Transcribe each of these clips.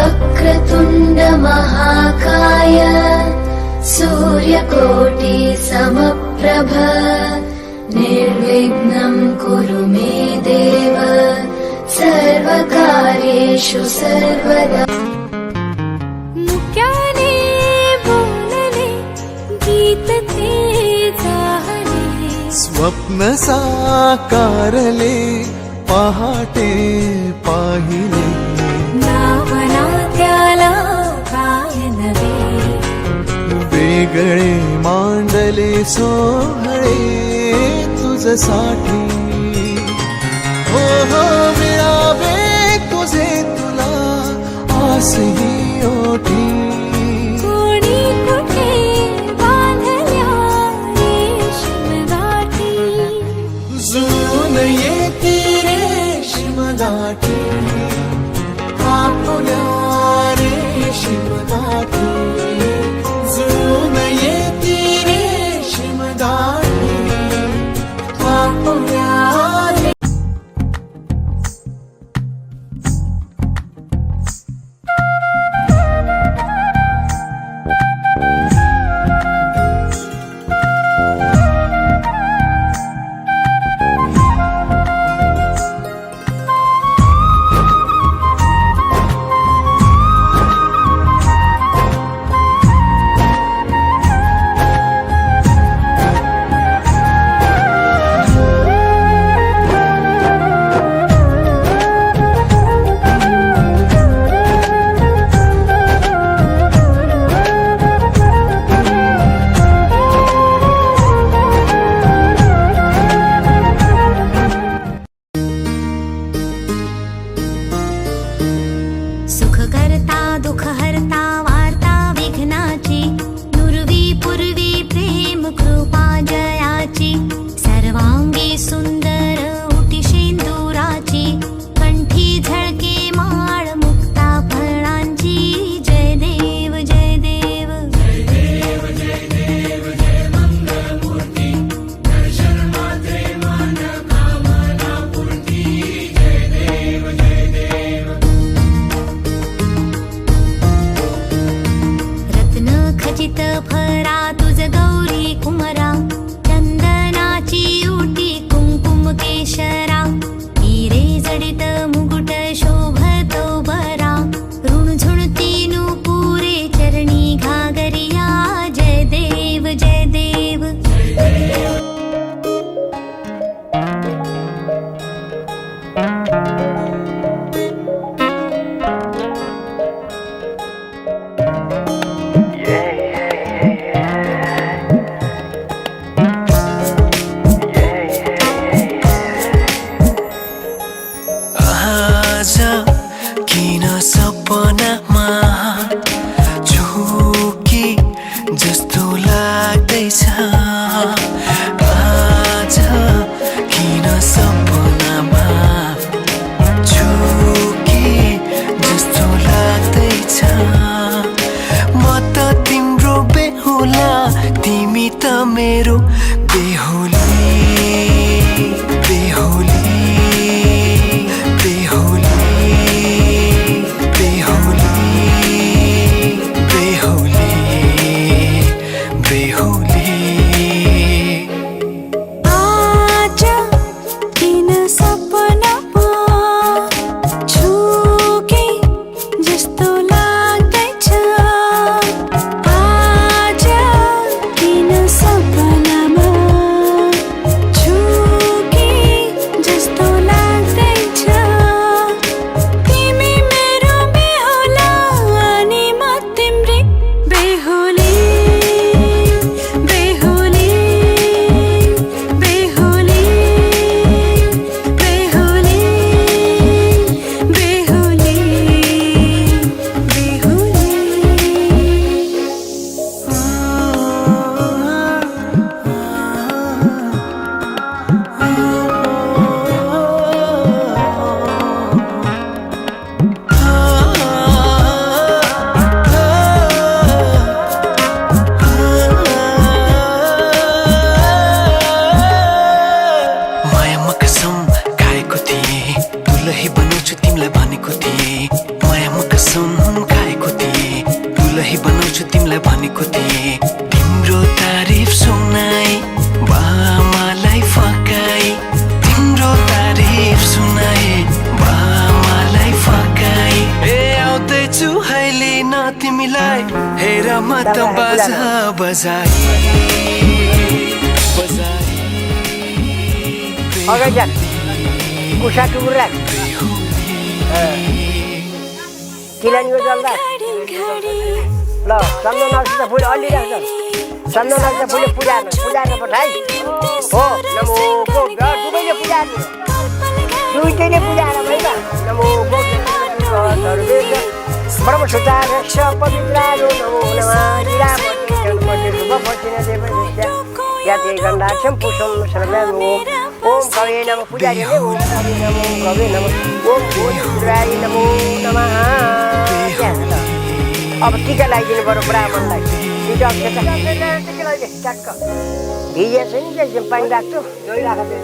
वक्रतुण्ड महाकाय सूर्यकोटि समप्रभ निर्विघ्नं कुरु मे देव सर्वकार्येषु सर्वदा। मुक्याने बोलले गीत ते जाहले स्वप्न साकारले पहाटे पाहिले नावना त्याला काय नवे वेगळे मांडले सोहळे तुझसाठी हो हो मिळावे तुझे तुला आसही ओठी कोणी कुठे बांधल्या रेशीमगाठी जून येती रेशीमगाठी आपुल्या रेशीमगाठी जून येती रेशीमगाठी आपुल्या सुख करता दुःख हरता वार्ता विघ्नाची नुरवी पूर्वी प्रेम कृपा जयाची सर्वांगी सुंदर उटी शेंदुराची कंठी झळके माळ मुक्ता फळांची जय देव जय देव जय देव जय देव जय मंगलमूर्ती दर्शन मात्रे मन कामना पूर्ती जय देव जय देव रत्न खचित फरा तुझ गौरी कुमरा चंदनाची उटी कुंकुम केशरा हिरे जडित मुकुट शोभतो बरा ऋणझुणती नुपुरे चरणी घागरिया जय देव जय देव जय देव आज किन सपनामा झुकी जस्तो लाग्दैछ आज किन सपनामा झुकी जस्तो लाग्दैछ म त तिम्रो बेहुला तिमी त मेरो बेहुली बेहुली आज किन सपनामा झुके जस्तो लाग्दैछ आज किन सपनामा झुके जस्तो लाग्दैछ तिमी मेरो बेहुला अनि म तिम्रै बेहुली बेहुली बेहुली बेहुली बेहुली तिमीलाई हेर म त बाजा बजाई अगाडि जान कुसा टुकुर राख किलानीको जल्दा ल चन्दनसित फुल अलि राख्छ चन्दनसित फुल पुजार्न पठाइ हो नमोको दुवैले पुजार्ने दुईटैले पुजाएर भइल नमोको ब्रह्मसुतारक्ष पवित्रालो नमो नमः लीलापति गणपति रूपपतिन देवस्य याते गन्धाक्षं पुष्पं सर्वं ओम कवे नमः पुजारी ने ओम कवे नमः ओम भोजपुराय नमो नमः अब टीका लगाइदिनु पर्यो ब्राह्मणलाई टिका लगाइदिए टक्क भिजे छ नि त्यसमा पानी राख्छु जोइ राख्छु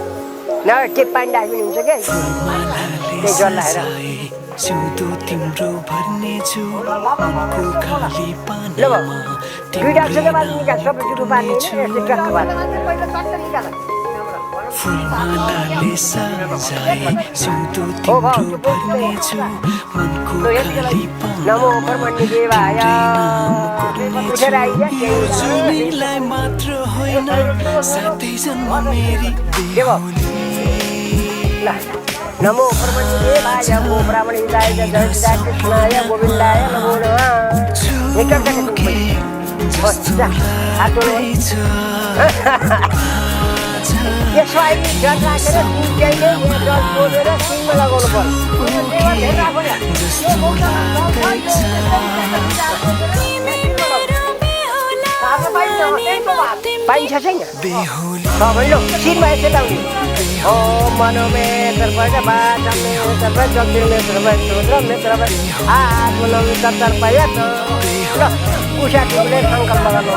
न के पानी राख्नु हुन्छ के त्यही जल लाएर सिउँदो तिम्रो भर्ने छु मनको खाली ल दुईटा अक्षर बाद निकाल सबै जुटो पार्ने यस्तो टक्क बाद फुलमालाले सजाए सिउँदो तिम्रो भर्ने छु मनको खाली नमो ब्रह्मण्य देवाय जुनीलाई मात्र होइन साथै जन्म मेरी नमो ब्रह्मण्य देवाय नमो ब्राह्मण हिताय जय जय कृष्णाय गोविन्दाय नमो नमः यसलाई जल राखेर दुईटैले जल बोलेर सिङमा लगाउनु पर्यो पाइन्छ छैन सबैले सिनमा यसै लाउने ओम मनोमे तर्पय बाटमे तर्पय जगदिने तर्पय रुद्रमे तर्पय आत्मनम तर्पय ल उषा टुकले संकल्प गर्नु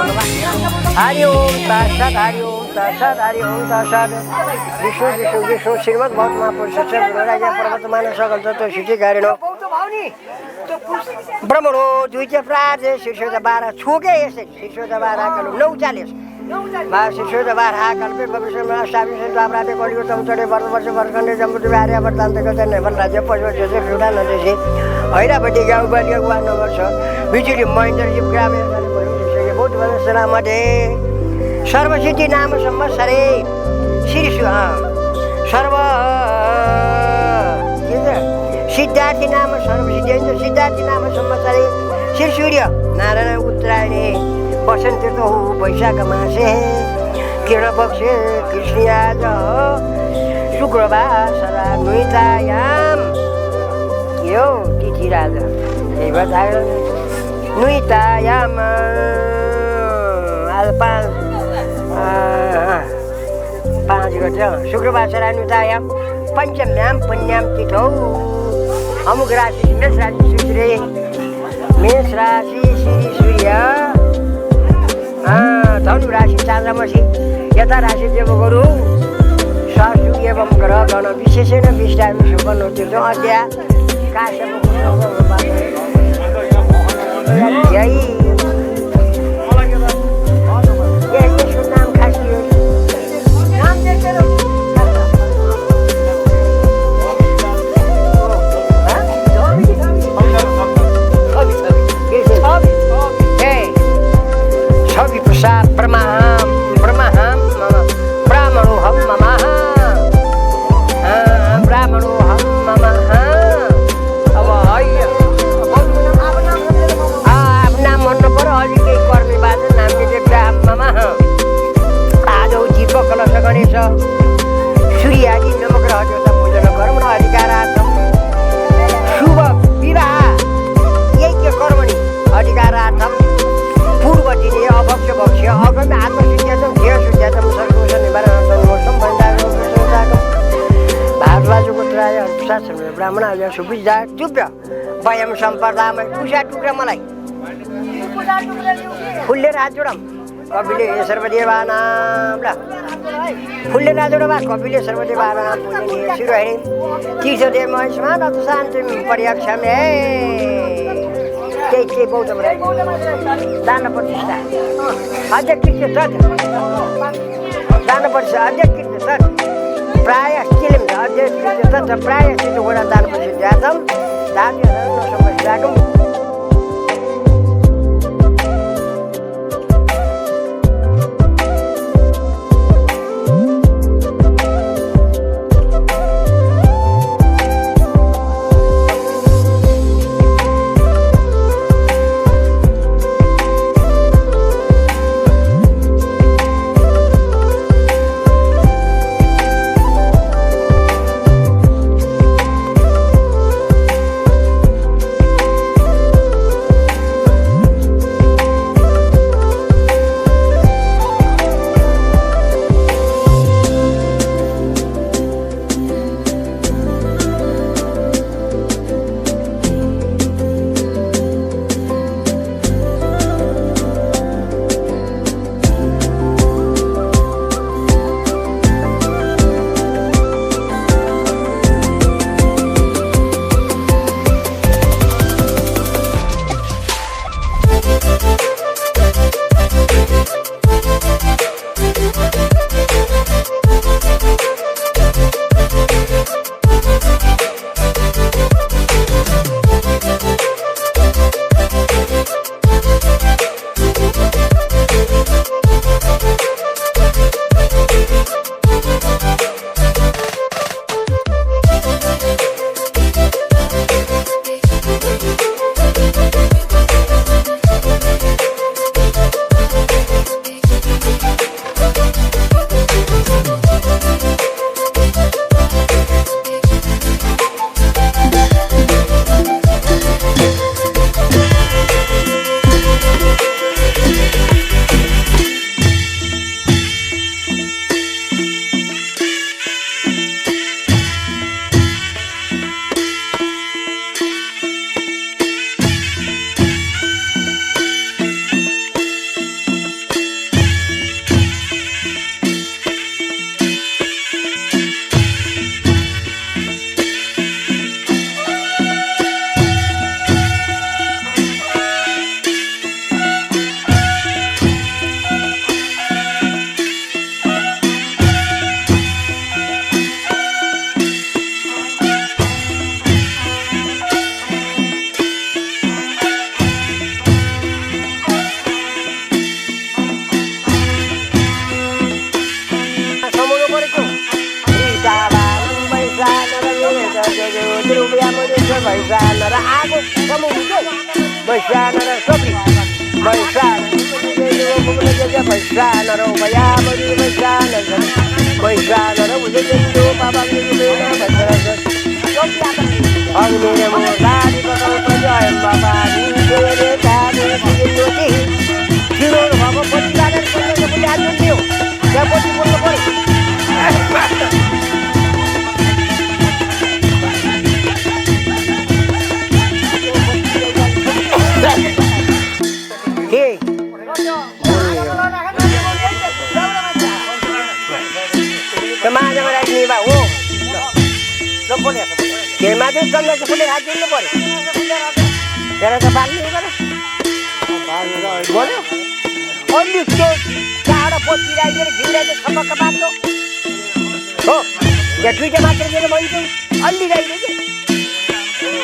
हरि ओम तत्सत् हरि ओम तत्सत् हरि ओम तत्सत् विष्णु श्रीमद् भगवत महापुरुष राजा पर्वतमान सकल तत्त्व सिद्धि गरेन ब्रह्मणो द्वितीय प्रार्थ शीर्षोद 12 छोके यसरी शीर्षोद 12 कलु 940 शीर्षोद 12 कल्पे भविष्यमा अष्टाविंश द्वापराते कलियुगम चढे वर्ष वर्षखण्डे जम्बुटी आर्य वर्तान्त गते नेवल राज्य पशु जसे फ्रुडा नदेशी हैरापट्टि गाउँ बलिया गुवा नगर छ बिजुली महेन्द्रजी ग्रामीण बहुत भले सलामते सर्वसिद्धि नाम संवत्सरे श्री सर्व सिद्धार्थी नाम सर्वसिद्धि सिद्धार्थी नाम संवत्सरे श्री सूर्य नारायण उत्तरायणे बसन्त ऋतु वैशाख मासे किरण पक्षे कृष्णयाज शुक्रवासरा नुइतायाम यो तिथि राजा त्यही बताएर नुइतायाम आज 5 गते शुक्रवासरा नुइतायाम पञ्चम्याम पुण्याम तिथौ अमुक राशि मेष राशि सूर्य मेष राशि श्री सूर्य धनु राशि चन्द्रमसी यता राशि देवगुरु सासु एवं ग्रह गण विशेषण विष्टामी सुपन्न तीर्थ अध्याय काश्यप यही नाम खास छवि प्रसाद ब्रह्महम ब्राह्मणो हम ममः ब्राह्मणो हम ममः अब नाम भन्नु पर्यो अलि केही कर्मी बाजे नाम दिए ब्राह्मणः आदौ जीव कलश गणेश सूर्यादि नवग्रह देवता पूजन कर्म अधिकारार्थम शुभ विवाह यज्ञ कर्मणि अधिकारार्थम पूर्व दिने अभक्ष भक्ष्य अगम्य आत्मसिद्ध्यर्थम ध्येय सिद्ध्यर्थम सर्वोष निवारणार्थम मोक्षम भण्डारम भारद्वाजको त्राय शास्त्र ब्राह्मण आज सुविधा दिव्य वयम सम्प्रदायमा उषा टुक्रा मलाई फुलले हात जोडम कपिले सर्वदेवानाम ल फुलले हात जोडम कपिले सर्वदेवानाम पूजनीय शिरोहरि तीर्थदेव महेशमा तत् शान्तिम पर्यक्षमे त्यही बौद्ध दान प्रतिष्ठा अध्यकृत तत् दान प्रतिष्ठा अध्यकृत तत् प्राय किलिम अध्यकृत तत् प्राय चित्त गोडा दान प्रतिष्ठातम दान समस्याकम भैँसान र आगो कमाउनु के भैँसान र टोपी भैँसान भैँसान र भयामरी भैँसान भैँसान र उजेन्दो बाबा अग्निले म गाडी बगाउँछ जय बाबा निरे दादी दिनुहोटी ठुलो भएको पछि गाडी बोल्नेको पनि आजु दियो त्यहाँ पछि बोल्नु पर्यो के माझमा राख्ने बा हो के माथि चन्द्रको फुले राखिदिनु पर्यो त्यसलाई त बाल्नु बोल्यो अलि त्यो चाँडो पोती राखेर घिउराइदियो छपक्क बाँध्नु हो यहाँ दुईवटा मात्र दिएर भन्छ अलि राख्यो कि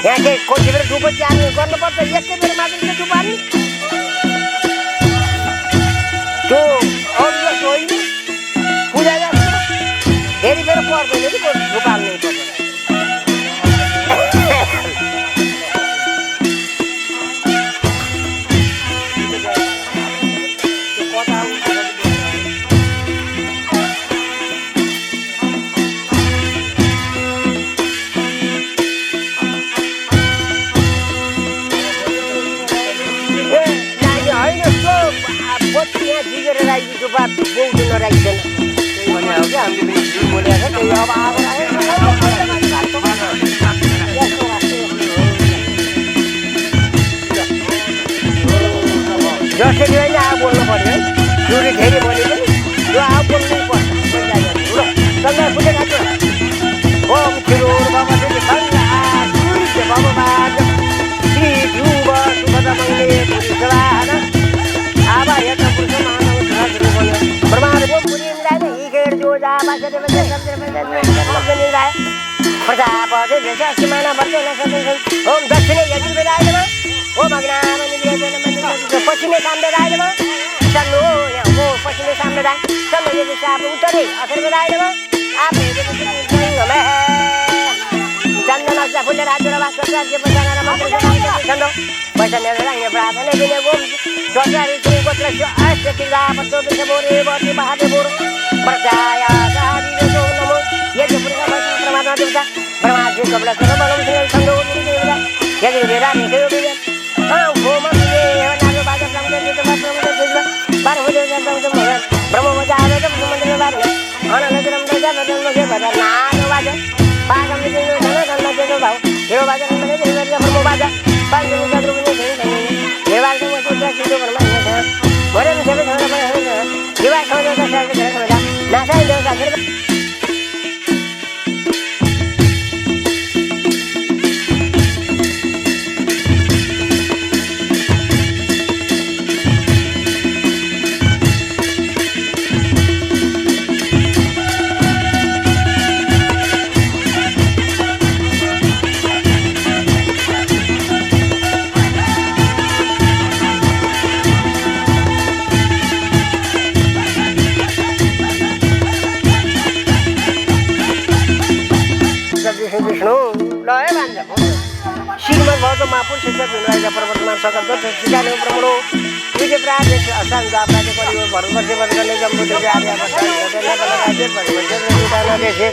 यहाँ चाहिँ कोठी बेर डुबो च्यार्नु गर्नुपर्छ एकै बेर मात्र चाहिँ डुबाल्नु त्यो अरू जस्तो होइन पूजा जस्तो धेरै बेर पर्दैन कि डुबाल्नै पर्छ बोल्नु नराख्दैन भने हो कि हामीले बोलेर त्यही अब आएर जसरी होइन अब बोल्नु पऱ्यो है जुरी धेरै बोल्यो पनि यो अब बोल्नै पर्छ चल्दा फुटे राख्यो ओम छिरो बाबा बाबा श्री ध्रुव सुखद मङ्गले पुरी सभान आबा हेर्न पुरुष प्रमाणको पुरी मिलाएर हिँडेर जो जा बासेर प्रजापति सिमाना भर्दै नसक्छन् ओम दक्षिणे यजुर्वेद आएमा ओम अग्नामनि पश्चिमे सामवेद आएमा चन्नु हो पश्चिमे सामवेद आए चन्नु यदि साप उत्तरे अथर्वेद आएमा आपे चन्दन फुल्ले राज्य वास राज्य बजाना मात्र चन्दो पैसा नेर प्रार्थना दिने गोम चौचारी श्री गोत्र अष्ट तिलापत्तो विषमोरे वति महादेवोर प्रत्याया साधि जो नमो यदि पुरुष प्रमाण देवता ब्रह्माजी कबला सर्वबलम चन्दो देवता यदि वेदा निकयो विजय गोम विजय नागो बाजा संगे जो बार हो जाए ब्रह्म मजा आवे तो मंदिर में बार अनलजरम राजा बदल लगे बदल नागो बाजा पागम में जो भाव देव बाजा में देव ब्रह्म बाजा पांच दिन का द्रव्य नहीं देवाल को मुझे क्या चीजों पर मैं बड़े में जब थोड़ा बड़ा है देवाल को जो का शायद घर में ना साइड देव का घर विष्णु लय बांध श्रीमद भगवत महापुरुष शिक्षा पर्वतमान सकल सिकाने ब्रह्मणो विजय प्रादेश असांग आपराजे परिवार भरवर्ष वर्गले जम्बुद आर्य राज्य देशे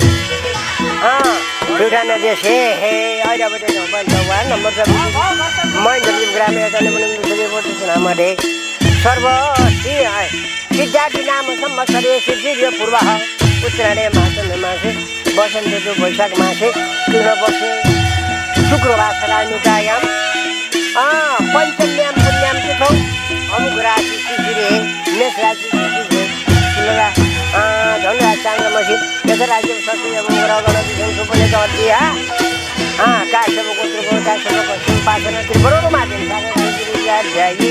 जुटान देशे हे अहिले भगवान नम्बर महेन्द्र ग्राम मध्ये सर्व सिद्धार्थी नाम संवत्सरे सिद्धि पूर्व उत्तरायणे मासे मासे बसन्त जो वैशाख मासे कृष्ण पक्षे शुक्रवार राजनुतायाम पञ्चम्याम पुण्याम तिथौ अमुक राशि शिशिरे मेष राशि शिशिरे धनुराशि चाङ्गमसी यथ राज्य सत्य ग्रह गणविषं सुपने चर्चिया काश्यप गोत्रको काश्यप पाचन त्रिपुरो माध्यम सागरध्यायी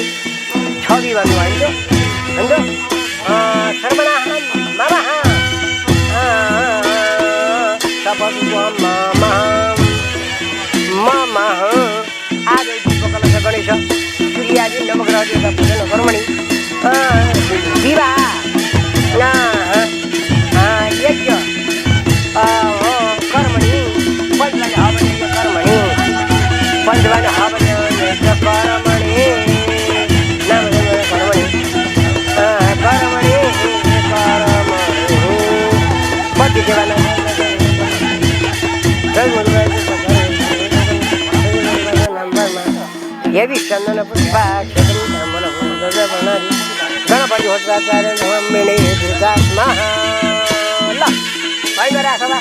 छवि भन्नुभयो होइन सर्वनाहं मम मम आज कलश गणेश सूर्यादि नवग्रह देवता पूजन कर्मणि विवाह यज्ञ कर्मणि कर्मणि हेवी चन्दन पुष्पाक्षतं धर्मलभूतवर्णानि गणपति होत्राचार्य मेने दुर्गात्मा ल होइन राख बा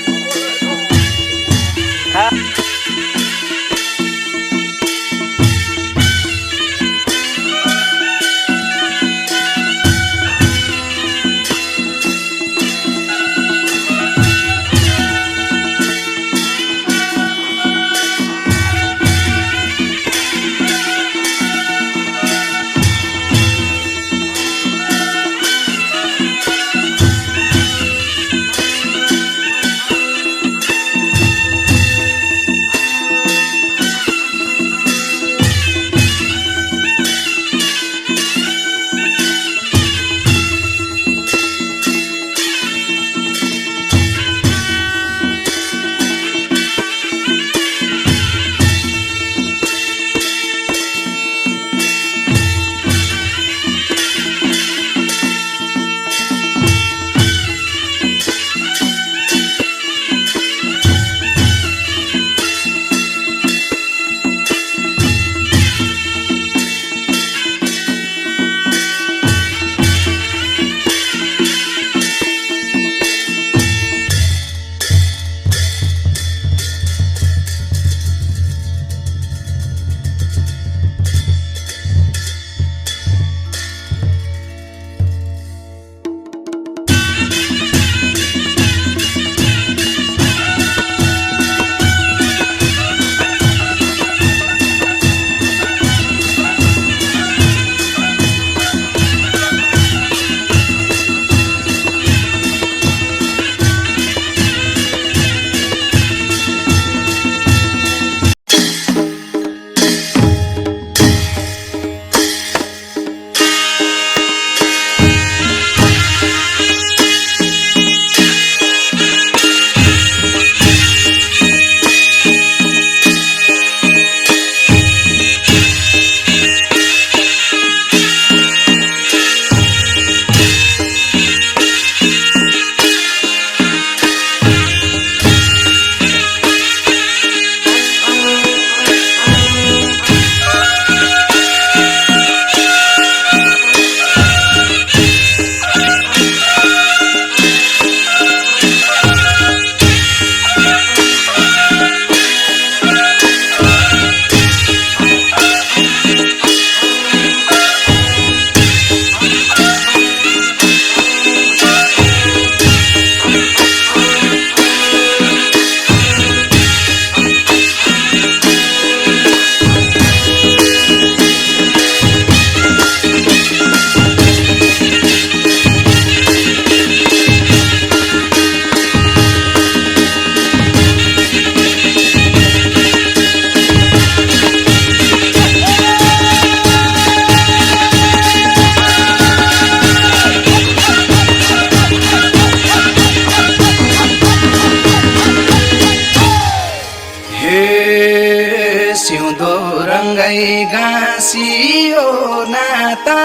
गाँसियो नाता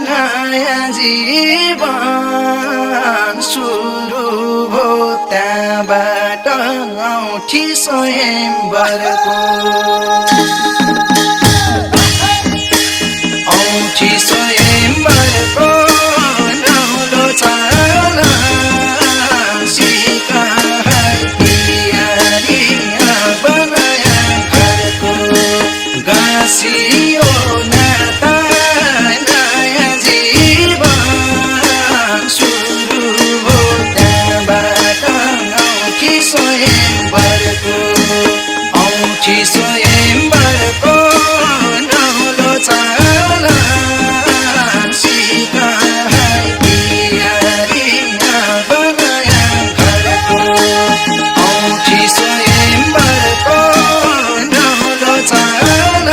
नयाँ जीवन सुरु भो त्यहाँबाट औठी स्वयंवरको औठी स्वयंवरको नौलो चाल गाँसियो नाता नयाँ जीवन सुरु हो त्यहाँबाट औठी स्वयंवरको औठी स्वयंवरको नौलो चाल औठी स्वयंवरको नौलो चाल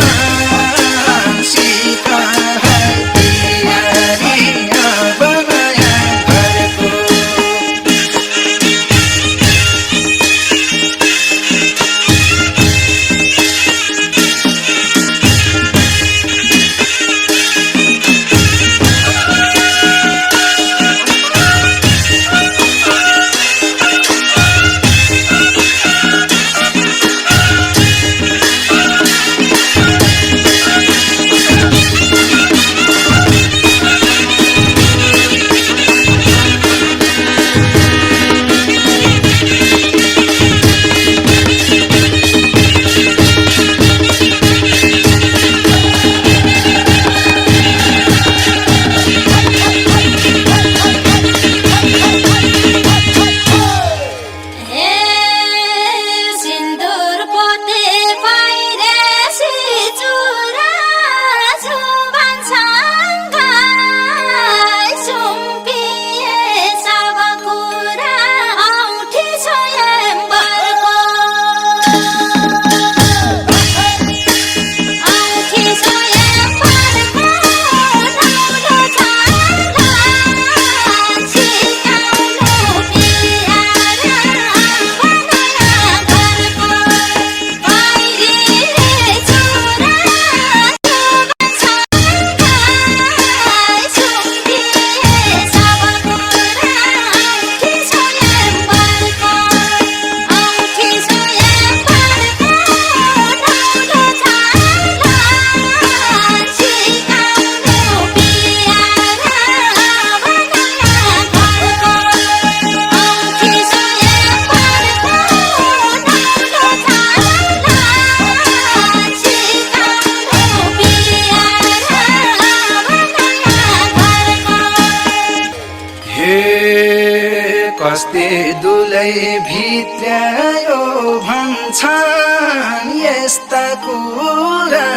बस्ते दुलै भित्र्यायो भन्छन् यस्ता कुरा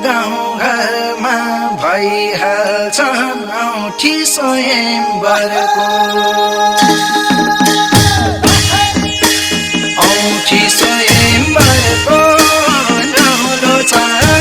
गाउँघरमा भइहाल्छन् औठी स्वयंवरको औठी स्वयंवरको नौलो चाल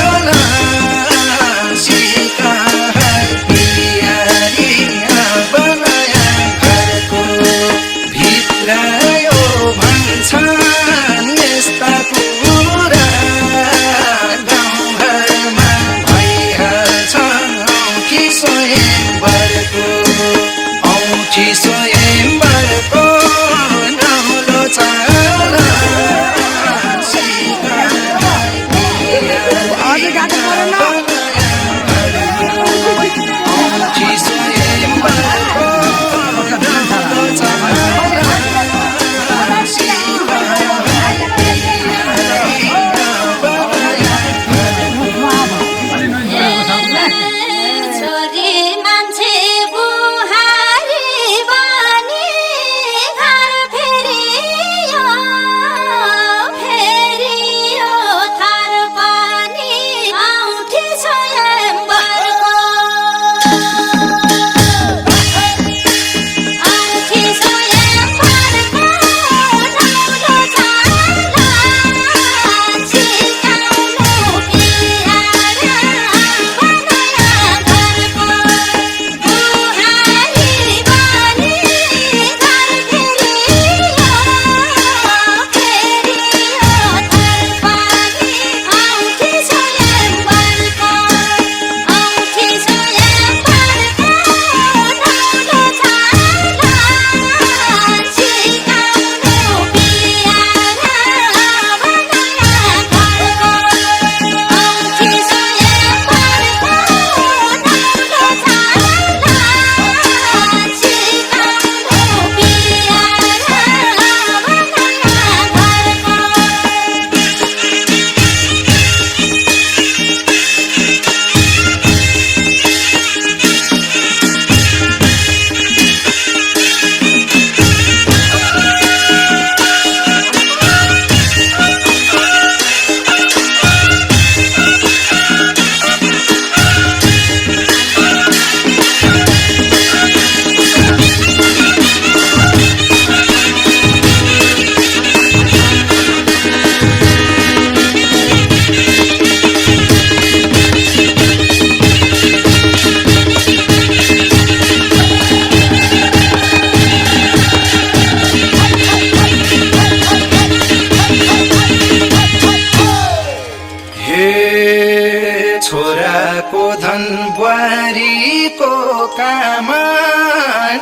छोराको धन बुहारीको कामा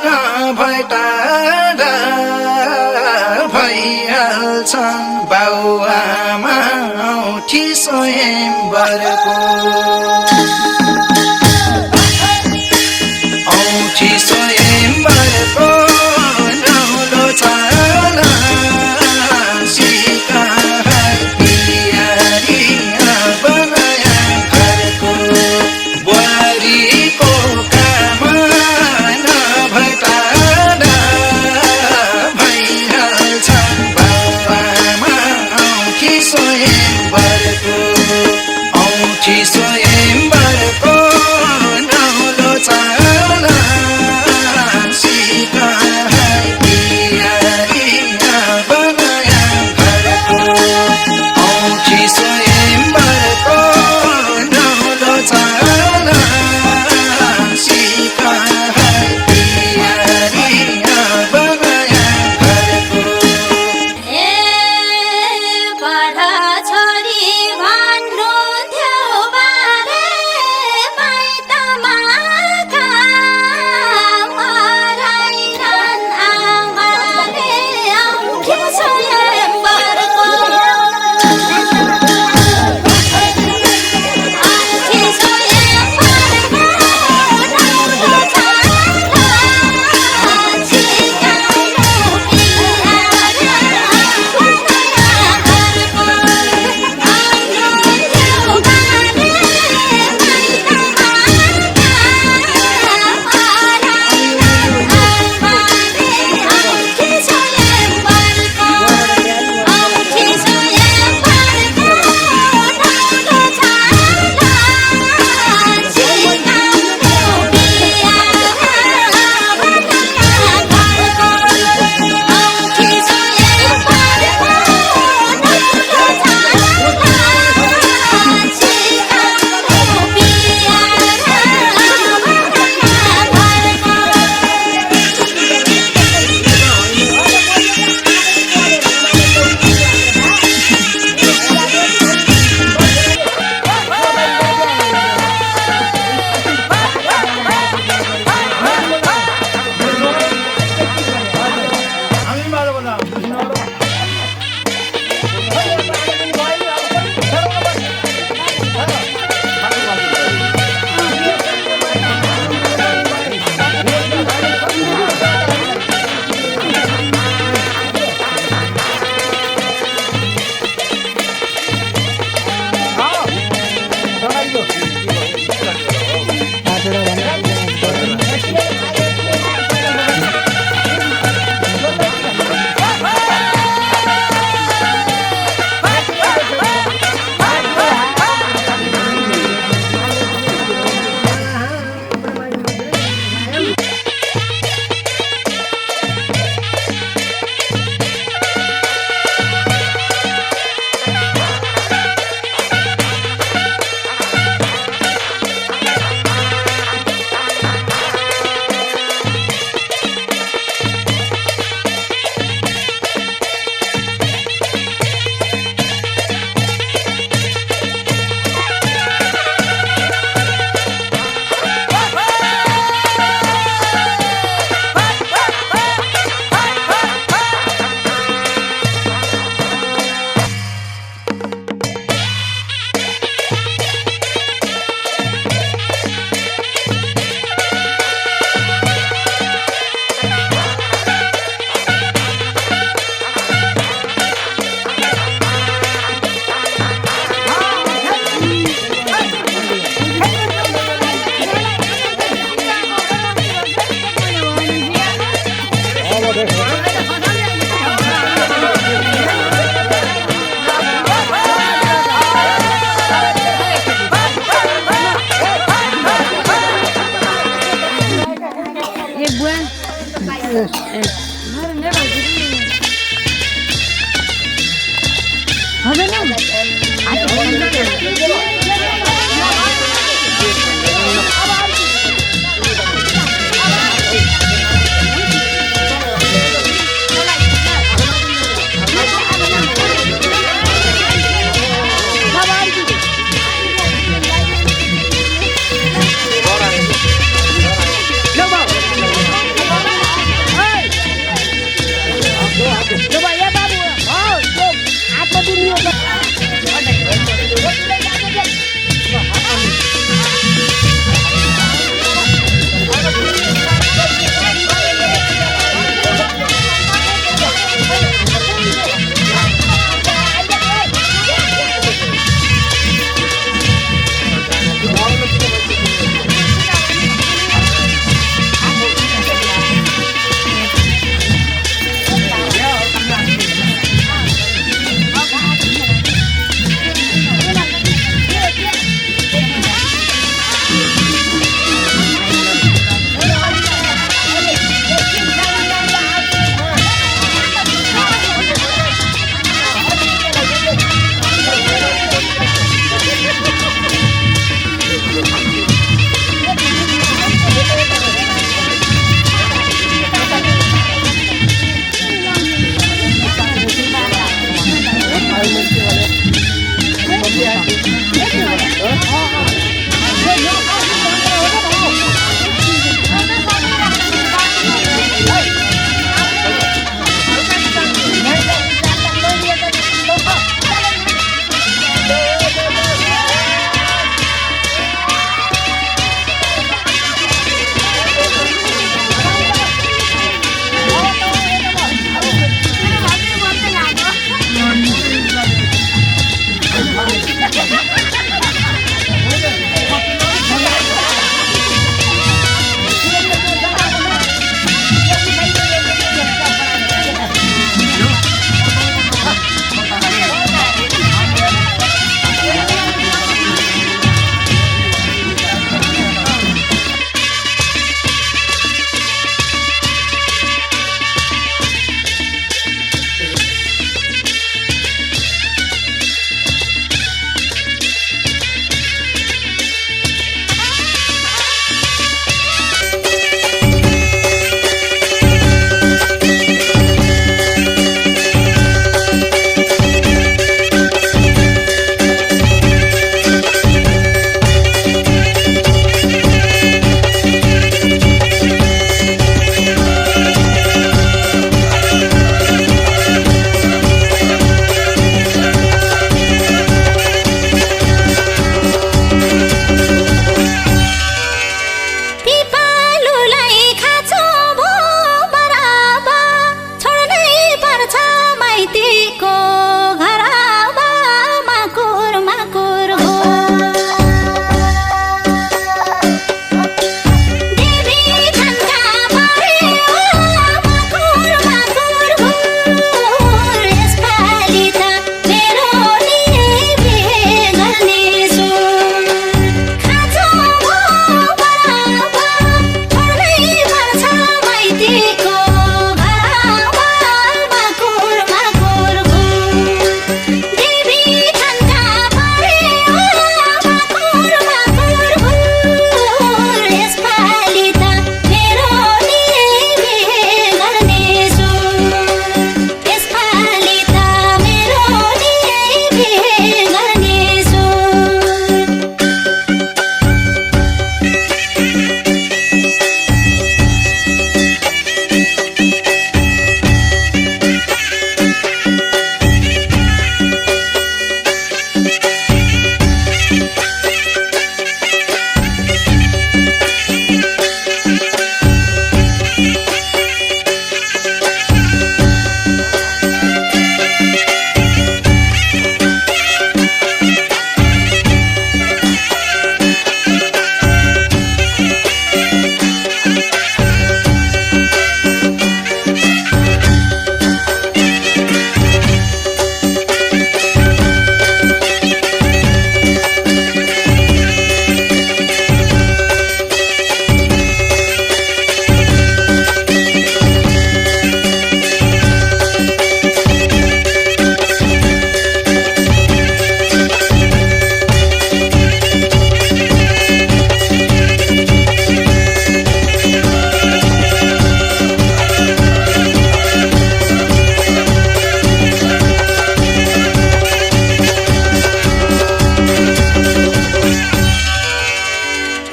नभए टाढा भइहाल्छन् बाउआमा औठी स्वयंवरको औठी स्वयंवरको नौलो चाल स्वयंवरको नौलो चाल बनाया घरको औठी स्वयंवरको नौलो चाल बनाया घरको बडा छोरी भन्नु थियो बार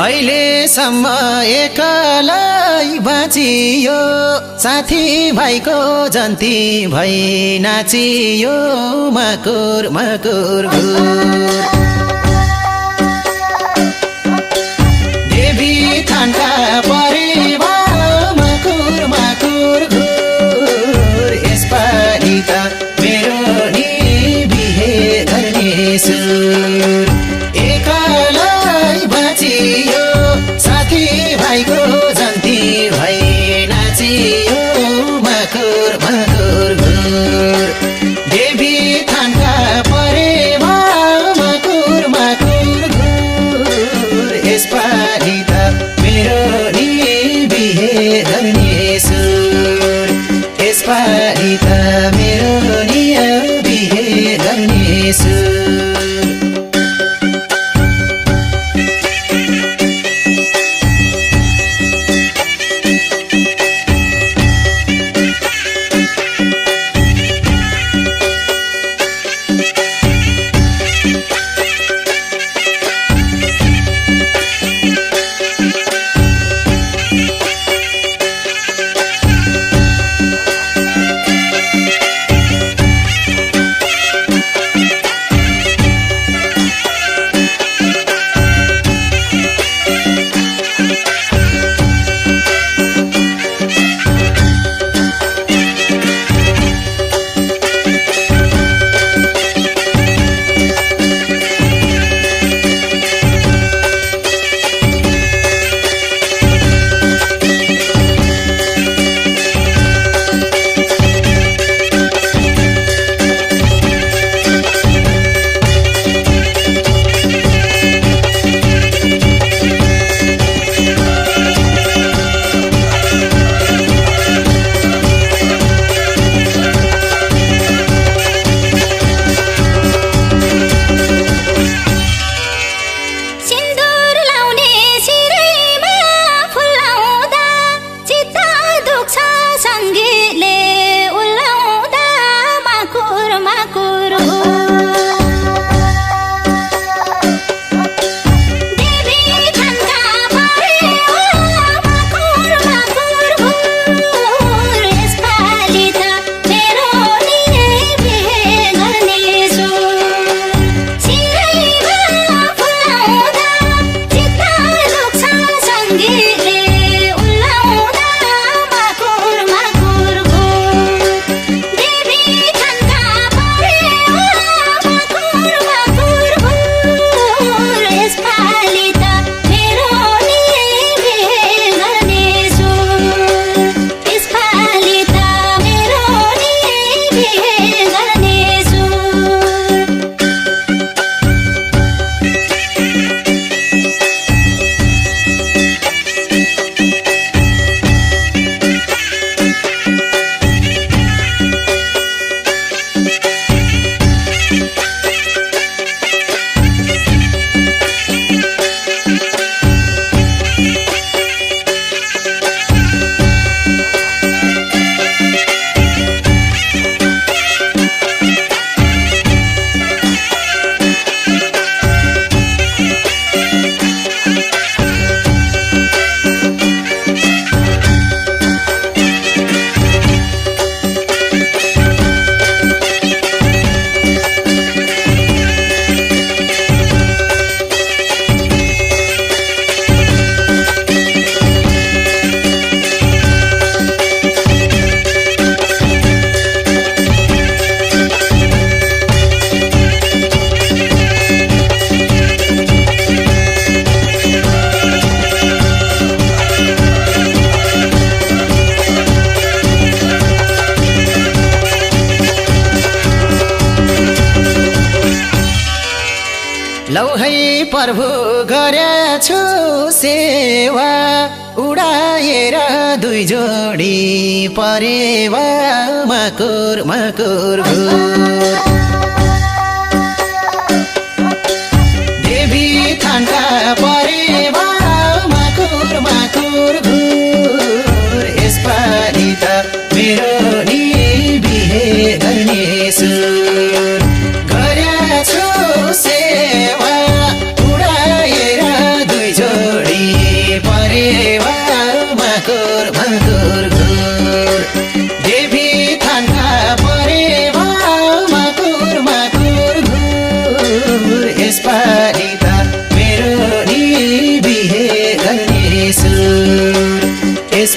अहिलेसम्म एकलै बाँचियो साथी भाइको जन्ती भई नाचियो मकुर मकुर घुर देवी थानका परेवा मकुर मकुर घुर यसपालि त मेरो नि बिहे गर्ने सुर एकलै बाँचियो साथी भाइको जन्ती भई नाचियो मकुर मकुर घुर देवी थानका परेवा मकुर मकुर घुर यसपालि त मेरो नि बिहे गर्ने सुर यसपालि त मेरो नि बिहे गर्ने सुर लौ है प्रभु गरेछु सेवा उडाएर दुई जोडी परेवा मकुर मकुर घुर देवी थानका परेवा मकुर मकुर घुर यसपालि त मेरो नि बिहे गर्ने सुर गरेछु सेवा उडाएर दुई जोडी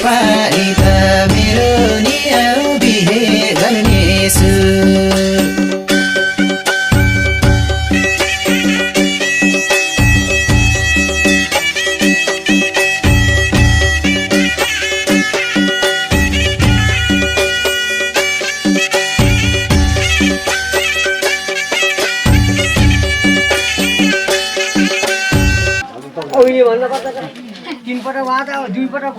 यसपालि त मेरो नि बिहे गर्नेछु उहिले भन्नु पर्छ तीनपटक उहाँ त दुईपटक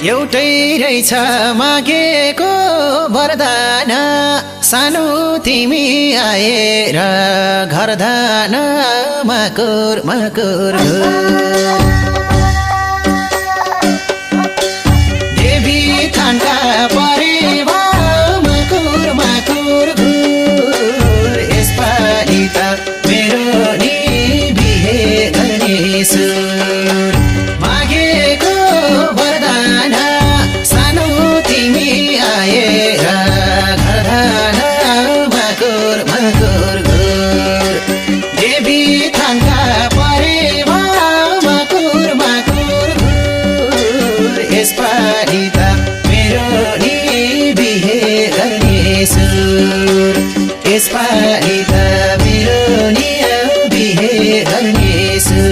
एउटै रहेछ मागेको वरदान सानो तिमी आएर घरधान माकुर माकुर देवी थानका परेवा माकुर माकुर घुर यसपालि त मेरो नि बिहे गर्नेछु मागेको वरदान सानो तिमी आएर घरधान माकुर माकुर घुर देवी थानका परेवा माकुर माकुर घुर यसपालि त मेरो नि बिहे गर्नेछु यसपालि त मेरो नि बिहे गर्नेछु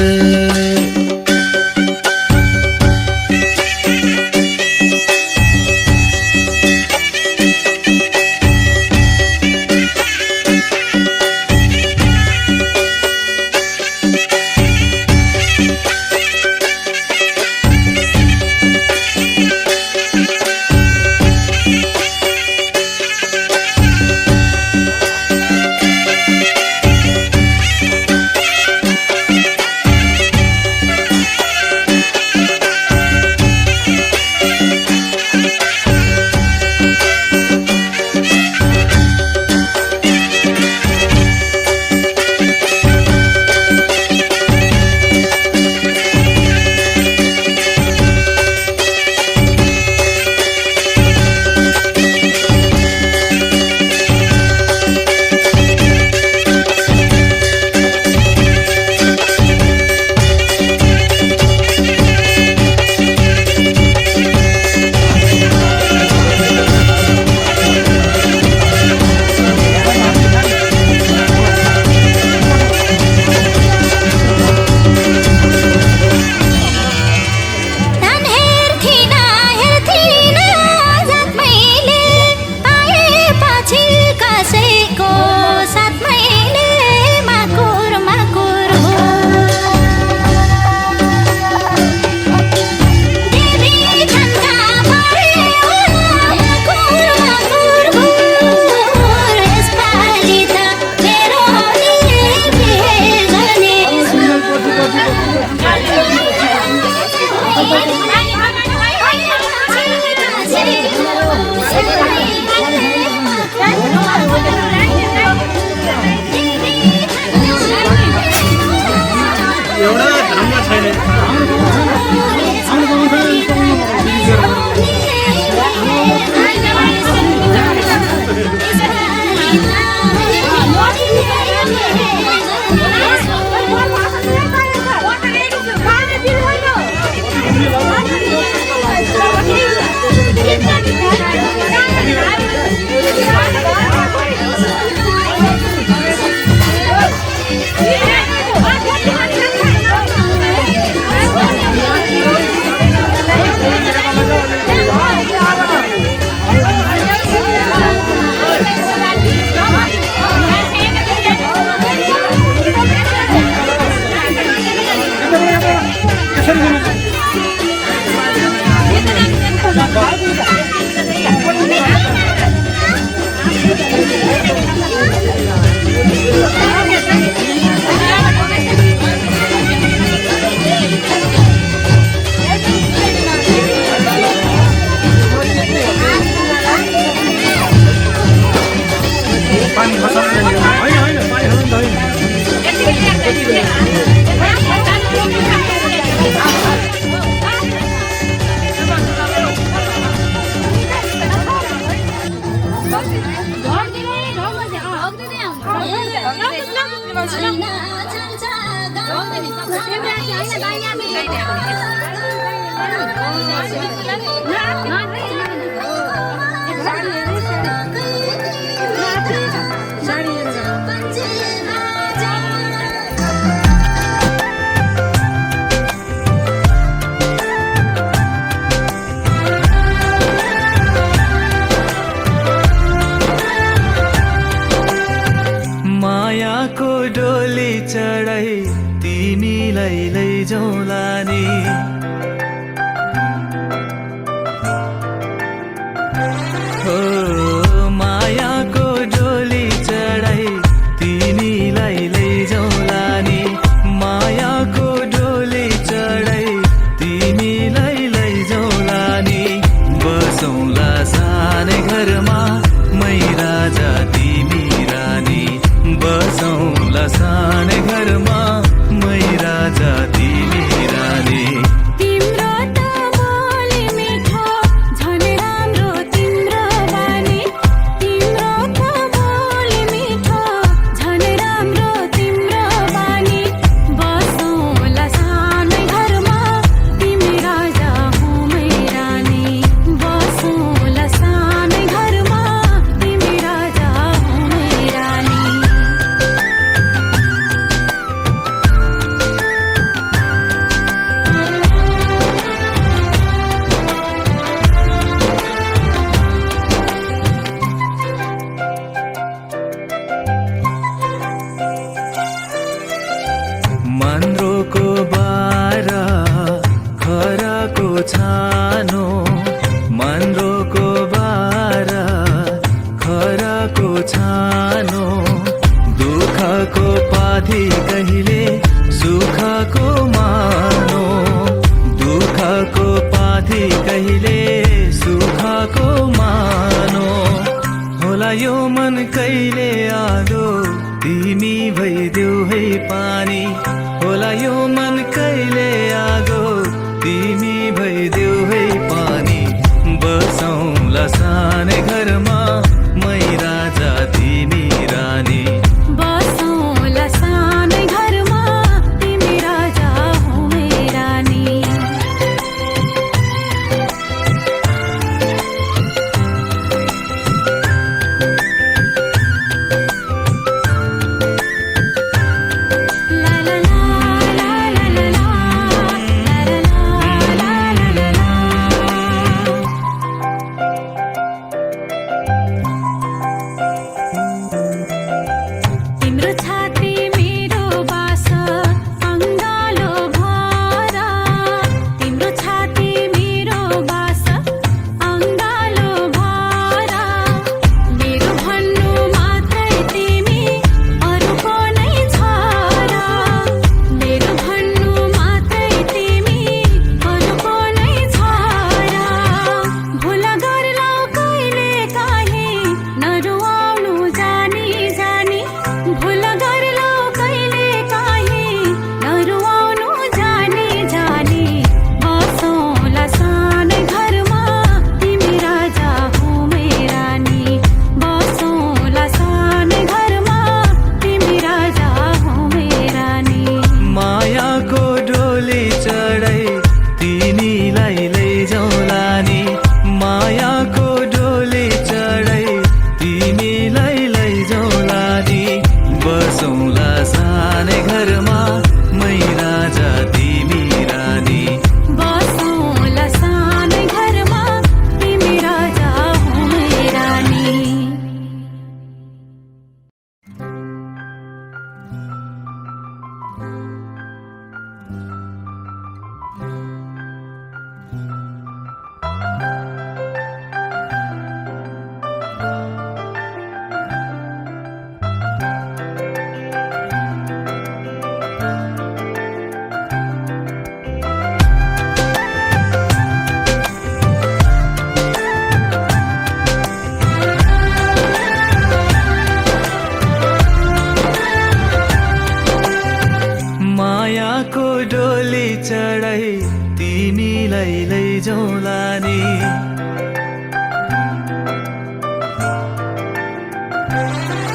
मायाको डोली चढाई तिमीलाई लैजाउँला नि हो मायाको डोली चढाई तिमीलाई लैजाउँला नि मायाको डोली चढाई तिमीलाई लैजाउँला नि बसौँला सानै घरमा मै राजा तिमी रानी बसौँला सानै घरमा मै राजा तिमी रानी तिम्रो त बोली मिठो झन् राम्रो तिम्रो बानी तिम्रो त बोली मिठो झन् राम्रो तिम्रो बानी बसौँला सानै घरमा तिमी राजा हुँ मै रानी बसौँला सानै घरमा तिमी राजा हुँ मै रानी मन्द्रोको बारा खराको छानो मन्द्रोको बारा खराको छानो दुःखको पाथी कहिले सुखको मानो दुःखको पाथी कहिले सुखको मानो होला यो मन कहिले आदो तिमी भइदेऊ है पानी होला यो मन कहिले आगो तिमी भइदेऊ है पानी बसौँला सानै घरमा मै राजा तिमी रानी बसौँला सानै घरमा तिमी राजा हुँ मै रानी ला ला ला ला ला ला ला ला ला बसौँला सानै घरमा मै राजा तिमी रानी बसौँला सानै घरमा तिमी राजा हौ मै रानी मायाको डोली चढाई तिमीलाई लैजाउँला नि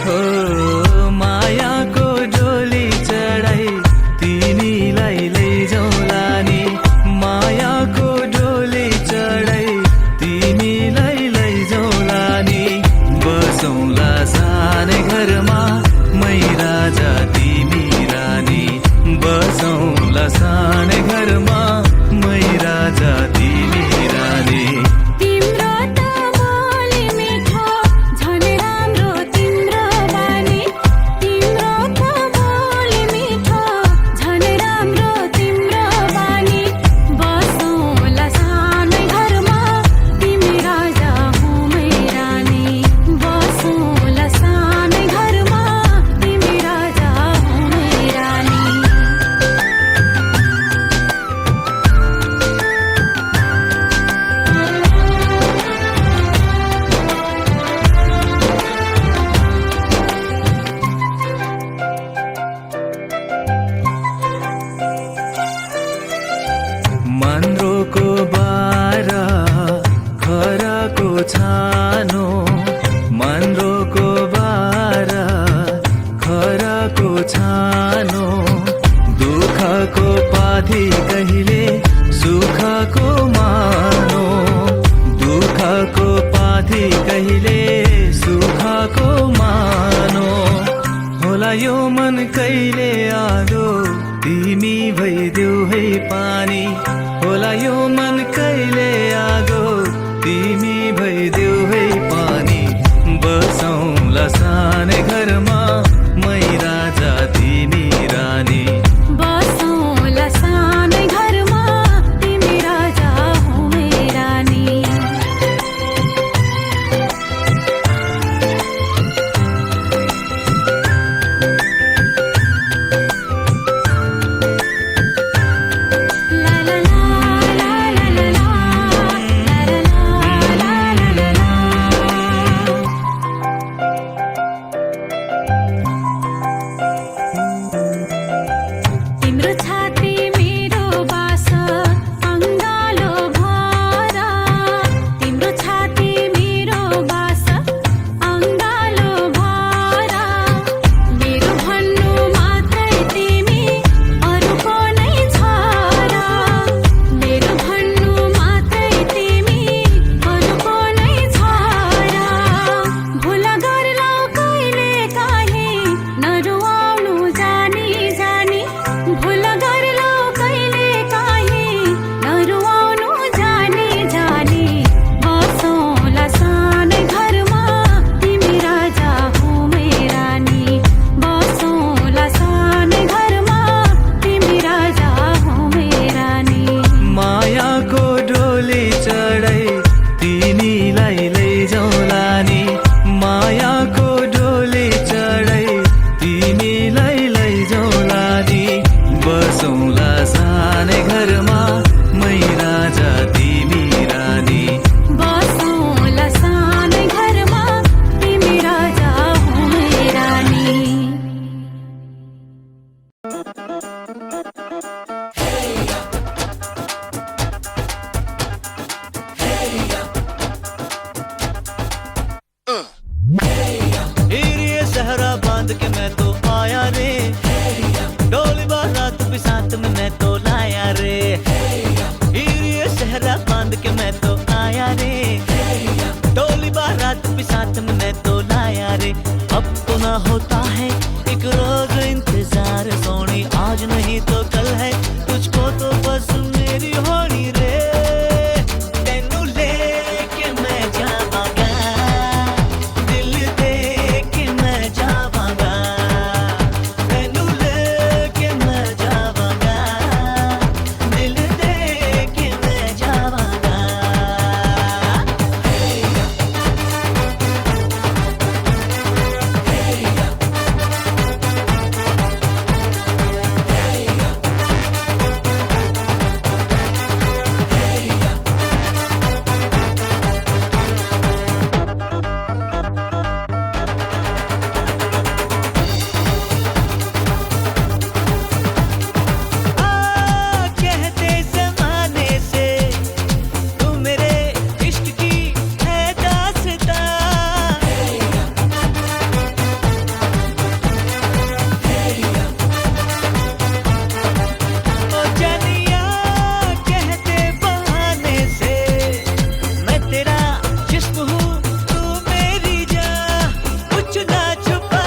हो मायाको डोली चढाई तिमीलाई लैजाउँला नि मायाको डोली चढाई तिमीलाई लैजाउँला नि बसौँला सानै घरमा मै राजा तिमी रानी बसौँला सानै घरमा मै राजा तिमी रानी तिम्रो त बोली मिठो झन् राम्रो तिम्रो बानी तिम्रो त बोली मिठो झन् राम्रो तिम्रो बानी बसौँला सानै घरमा तिमी राजा हौ मै रानी बसौँला सानै घरमा तिमी राजा हौ मै रानी मन्द्रोको बारा खराको छानो मन्द्रोको बारा खराको छानो दुःखको पाथी कहिले सुखको मानो दुःखको पाथी कहिले सुखको मानो होला यो मन कहिले आदो तिमी भइदेऊ है पानी होला यो मन कहिले आगो तिमी भइदेऊ है पानी बसौँला सानै घरमा मै राजा तिमी रानी बसौँला सानै घरमा तिमी राजा हौ मै रानी ला ला ला ला ला ला ला ला ला तिम्रो छाती मेरो बास अङ्गालो भरा तिम्रो छाती मेरो बास अङ्गालो भरा मेरो भन्नु मात्रै तिमी अरूको नै छ र मेरो भन्नु मात्रै तिमी अरूको नै छ र भुला गर्लौ कहिले काहीँ नरुवाउनु जानी जानी भुला गर्लौ कहिले काहीँ नरुवाउनु जानी जानी बसौँला सानै घरमा तिमी राजा हौ मै रानी बसौँला सानै घरमा तिमी राजा हौ मै रानी मायाको डोली चढाई तिमीलाई लैजाउँला नि मायाको डोली चढाई तिमीलाई लैजाउँला नि बसौँला सानै घरमा मै राजा तिमी रानी बसौँला सानै घरमा तिमी राजा हौ मै रानी ये सहरा बांध के मैं तो आया रे डोली बारात भी साथ में मैं तो लाया रे ये सहरा बांध के मैं तो आया रे डोली बारात भी साथ में मैं तो लाया रे अब तो ना होता है एक रोज इंतजार सोनी, आज नहीं तो कल है, तुझको तो बस मेरी होनी रे। तेनू लेके मैं जावांगा, दिल दे के मैं जावांगा। तेनू लेके मैं जावांगा, दिल दे के मैं जावांगा। कहते ज़माने से तू मेरे इश्क की है दास्तां। ओ जानिया कहते बहाने से मैं तेरा जिस्म हूँ, तू मेरी जान, कुछ ना छुपा।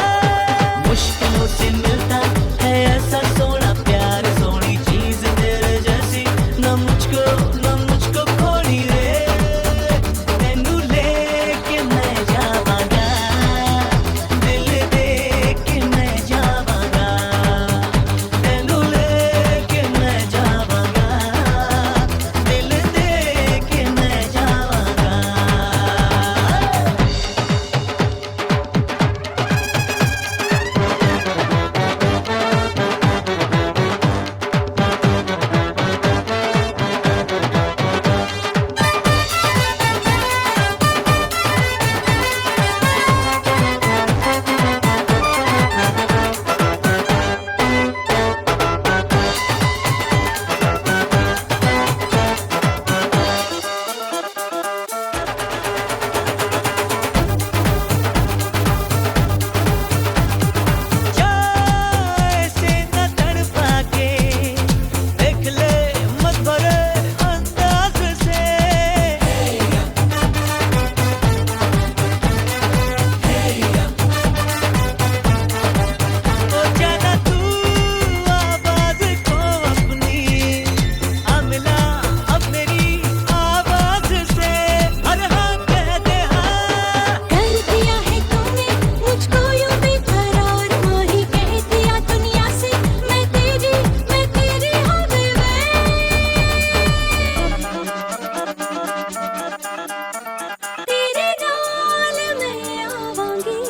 मुश्किलों से मिलता है ऐसा सोना प्यार, सोनी चीज तेरे जैसी न मुझको खोनी रे। तेनू लेके मैं जावांगा, दिल दे के मैं जावांगा। तेनू लेके मैं जावांगा, दिल दे के मैं जावांगा। ऐसे न तड़पा के देख ले मत भरे अंदाज से। ओ जाना तू आवाज को अपनी, आ मिला अब मेरी आवाज से। अरे हाँ कह दे हाँ। कर दिया है तूने मुझको यूं बेकरार, वही कह दिया दुनिया से मैं तेरी हो गई तेरे नाल मैं आवांगी,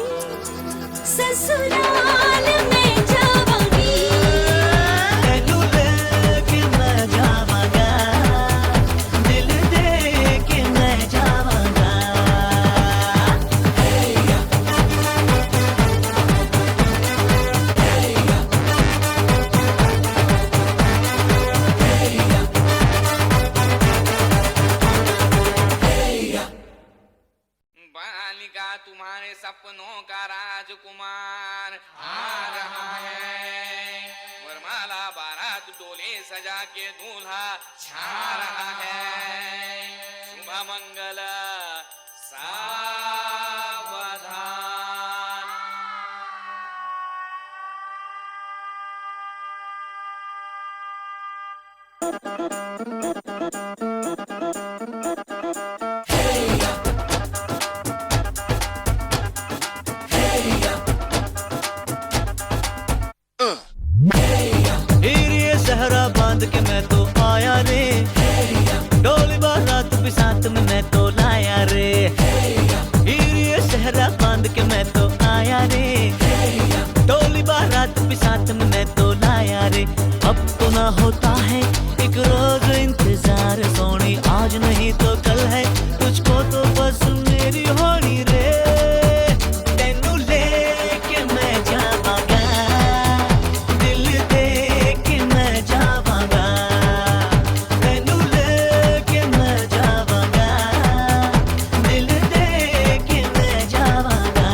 ससुराल में जावांगी। तेनू लेके मैं जावांगा, दिल दे के मैं जावांगा। बालिका तुम्हारे सपनों का राजकुमार आ रहा है। वरमाला बारात डोले सजा के दूल्हा छा रहा है। शुभ मंगल सावधान। हीर ये सहरा बांध के मैं तो आया रे, डोली बारात भी साथ में मैं तो लाया रे। हीर ये सहरा बांध के मैं तो आया रे, डोली बारात भी साथ में मैं तो लाया रे। अब तो ना होता है एक रोज इंतजार सोनी, आज नहीं तो कल है, तुझको तो बस मेरी होनी रे। तेनू लेके मैं जावांगा, दिल दे के मैं जावांगा। तेनू लेके मैं जावांगा, दिल दे के मैं जावांगा।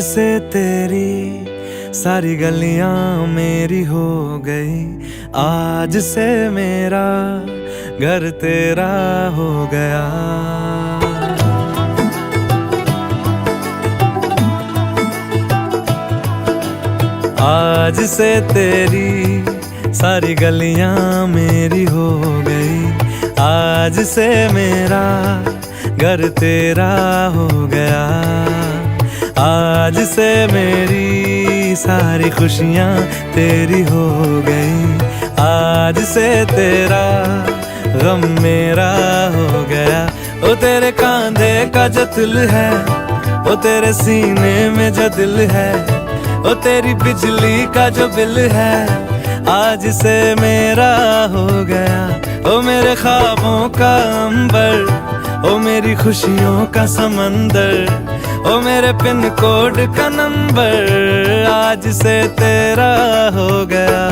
से तेरी सारी गलियां मेरी हो गई, आज से मेरा घर तेरा हो गया। आज से तेरी सारी गलियां मेरी हो गई, आज से मेरा घर तेरा हो गया। आज से मेरी सारी खुशियां तेरी हो गई, आज से तेरा गम मेरा हो गया। ओ तेरे कांधे का जो दिल है, ओ तेरे सीने में जो दिल है, ओ तेरी बिजली का जो बिल है, आज से मेरा हो गया। ओ मेरे ख्वाबों का अंबर, ओ मेरी खुशियों का समंदर, ओ मेरे पिन कोड का नंबर, आज से तेरा हो गया।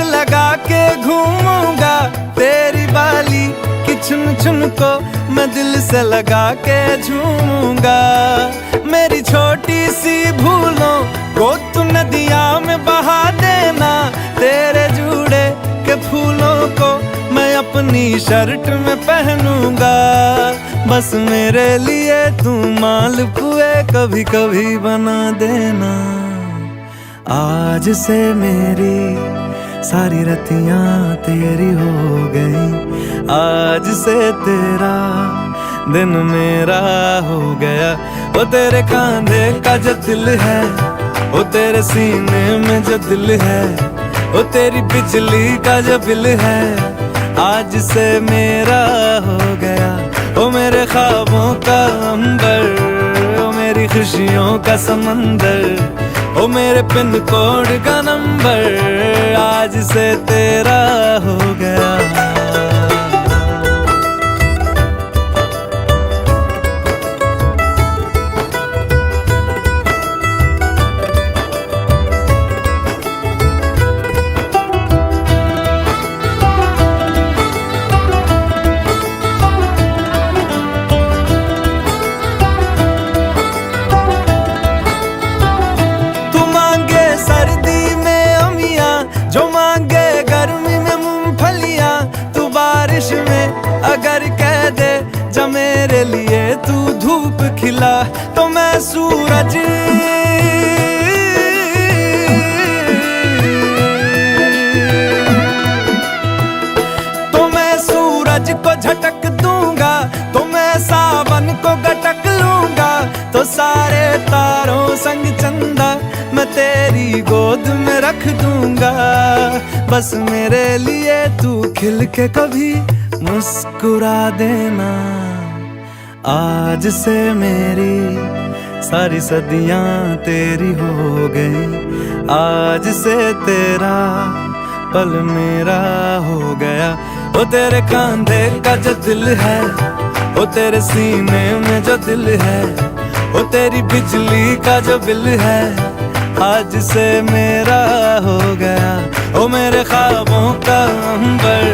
लगा के घूमूंगा, तेरी बाली की चुन चुन को मैं दिल से लगा के झूमूंगा। मेरी छोटी सी भूलों को तू नदिया में बहा देना, तेरे जूड़े के फूलों को मैं अपनी शर्ट में पहनूंगा। बस मेरे लिए तू मालपुए कभी कभी बना देना। आज से मेरी सारी रतियां तेरी हो गई, आज से तेरा दिन मेरा हो गया। वो तेरे कांधे का जो दिल है, वो तेरे सीने में जो दिल है, वो तेरी बिजली का जो बिल है, आज से मेरा हो गया। वो मेरे ख्वाबों का अंबर, वो मेरी खुशियों का समंदर, ओ मेरे पिन कोड का नंबर, आज से तेरा हो गया। जो मांगे गर्मी में मूंगफलियां, तू बारिश में अगर कह दे जब मेरे लिए तू धूप खिला, तो मैं सूरज को झटक दूंगा, तो मैं सावन को गटक लूंगा। तो सारे तारों संग चंदा मैं तेरी गोद में रख दूंगा। बस मेरे लिए तू खिल के कभी मुस्कुरा देना। आज से मेरी सारी सदियां तेरी हो गई, आज से तेरा पल मेरा हो गया। वो तेरे कांधे का जो दिल है, वो तेरे सीने में जो दिल है, वो तेरी बिजली का जो बिल है, आज से मेरा हो गया। ओ मेरे ख्वाबों का अंबर,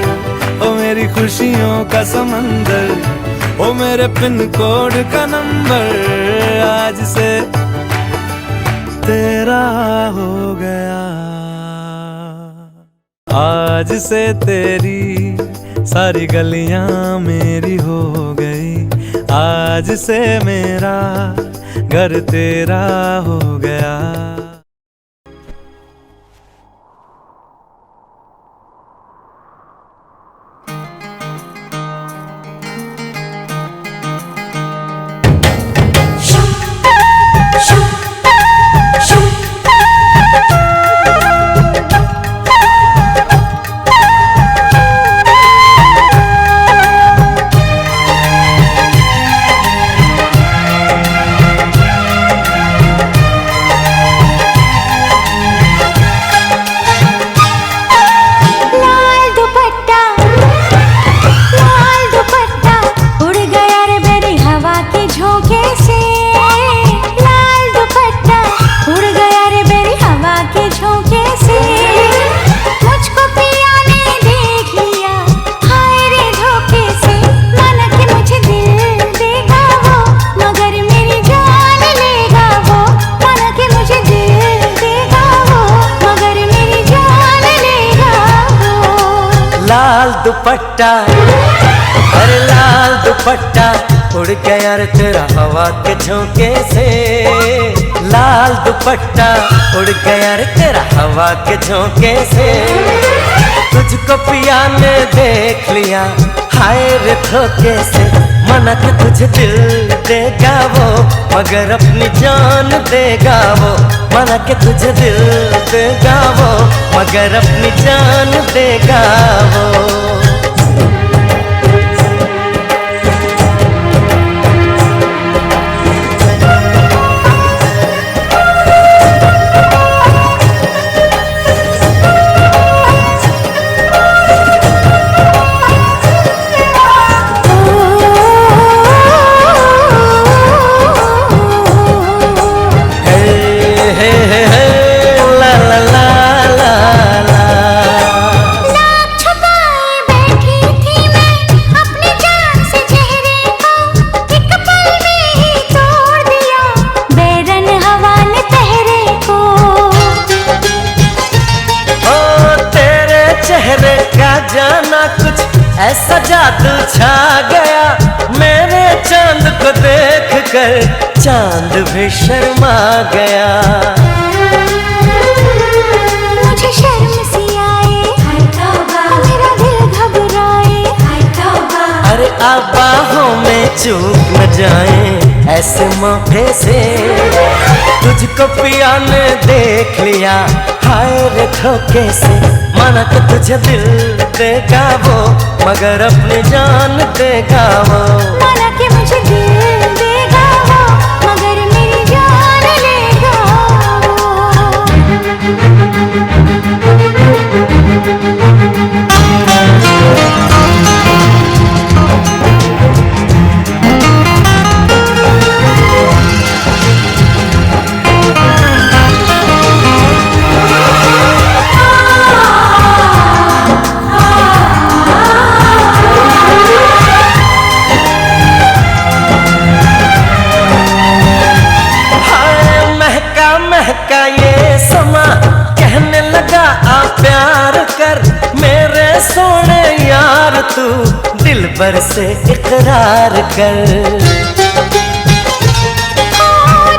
ओ मेरी खुशियों का समंदर, ओ मेरे पिन कोड का नंबर, आज से तेरा हो गया। आज से तेरी सारी गलियां मेरी हो गई, आज से मेरा घर तेरा हो गया। दुपट्टा, अरे लाल दुपट्टा उड़ गया रे तेरा हवा के झोंके से। लाल दुपट्टा उड़ गया रे तेरा हवा के झोंके से। तुझको पिया ने देख लिया हाय रे धोखे से। मना के तुझे दिल देगा वो मगर अपनी जान देगा वो। मना के तुझे दिल देगा वो मगर अपनी जान देगा वो। चेहरे का जाना कुछ ऐसा जादू छा गया। मेरे चांद को देख कर चांद भी शर्मा गया। मुझे शर्म सी आए, मेरा दिल घबराए। अरे आप बाहों में चूक न जाए ऐसे मौके से। तुझको पिया ने देख लिया हाय रे धोखे से। माना कि तुझे दिल देगा वो मगर अपनी जान देगा वो। माना कि मुझे दिल देगा वो मगर मेरी जान लेगा महका ये समा कहने लगा आ प्यार कर। मेरे सोने यार तू दिल भर से इकरार कर।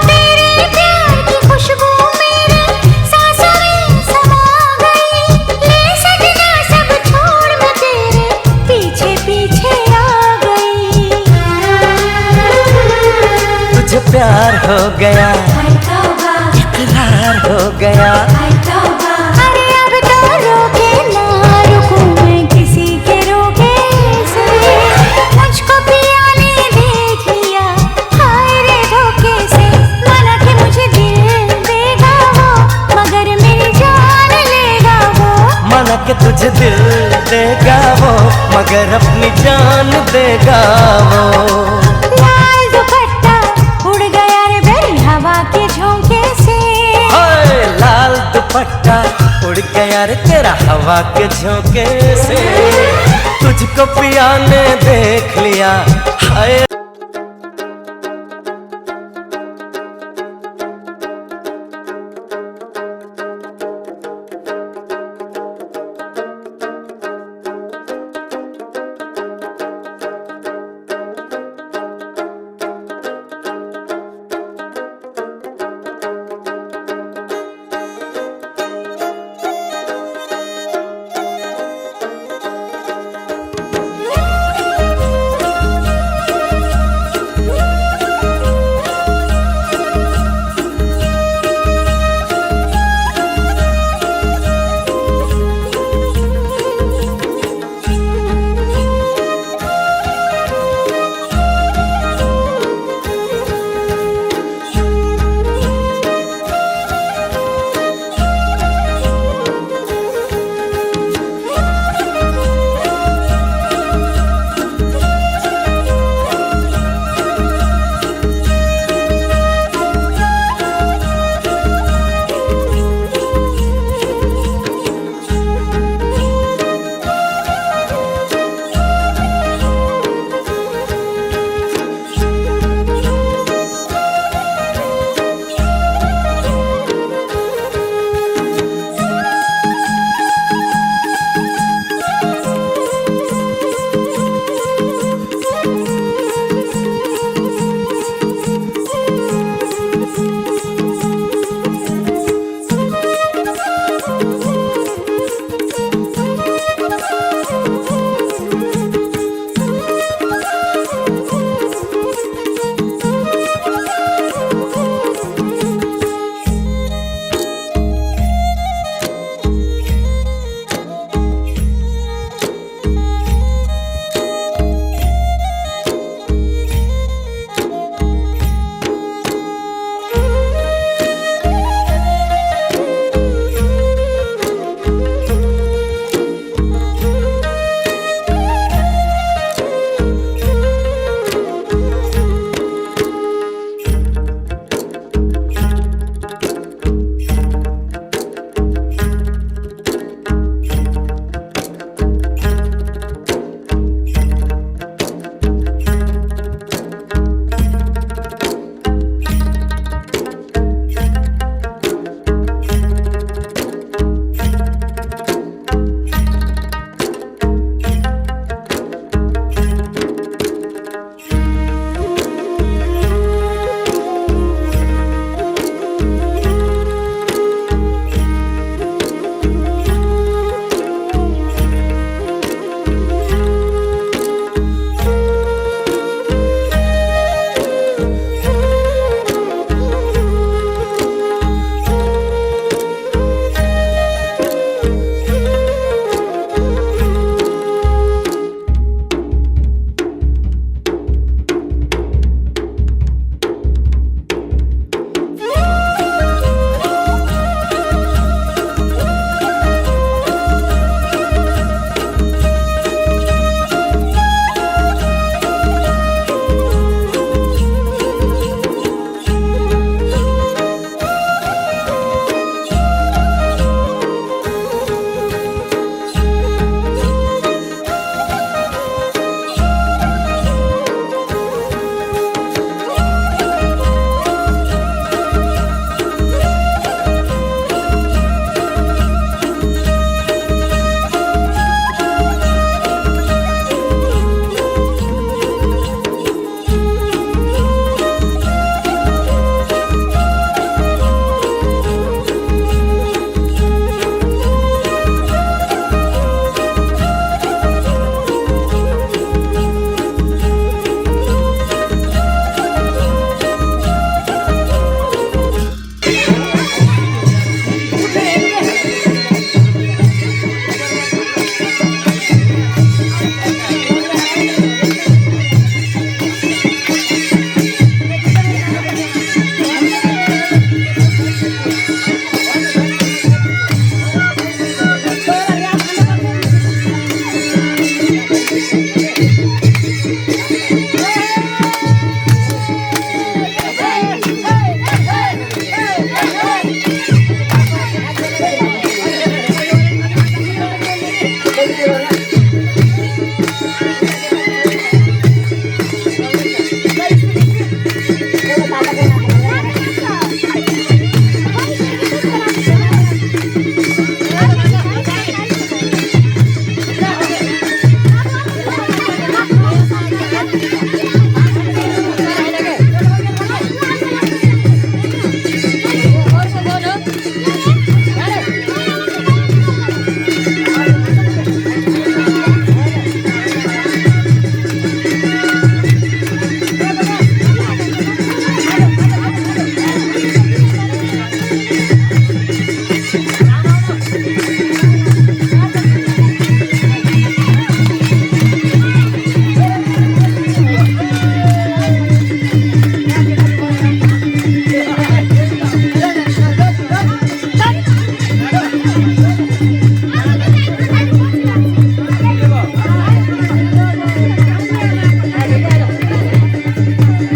तेरे प्यार की खुशबू मेरे सांसों में समा गई। ले सजना सब छोड़ मैं तेरे पीछे पीछे आ गई। तुझे प्यार हो गया इकरार हो गया। अरे अब तो रोके ना रुकूं मैं किसी के रोके से। मुझको पिया ने देख लिया हाय रे धोखे से। माना कि मुझे दिल देगा वो मगर मेरी जान लेगा वो। माना कि तुझे दिल देगा वो मगर अपनी जान देगा वो। लाल दुपट्टा उड़ गया रे मेरी हवा के झोंके से। लाल दुपट्टा उड़ गया रे तेरा हवा के झोंके से। तुझको पिया ने देख लिया हाय।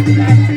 काय